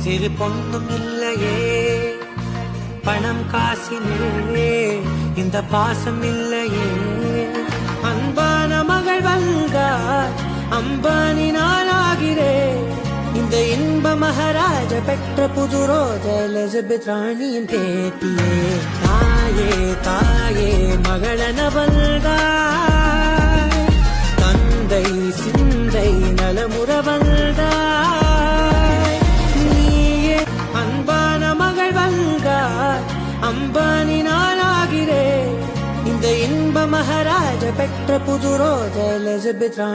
சிறு பொண்ணும் இல்லையே பணம் காசினே இந்த பாசம் இல்லையே அன்பான மகள் வந்தார் அம்பானி நானாகிறேன் இந்த இன்ப மகாராஜ பெற்ற புது ரோஜ எலிசபெத் ராணியின் பேட்டியே தாயே தாயே மகளன வந்தாய் தந்தை சிந்தை நலமுற வந்தாய் நீயே அன்பான மகள் வந்தாய் அம்பானி நானாகிறேன் இந்த இன்ப மகாராஜ பெற்ற புது ரோஜ எலிசபெத் ராணி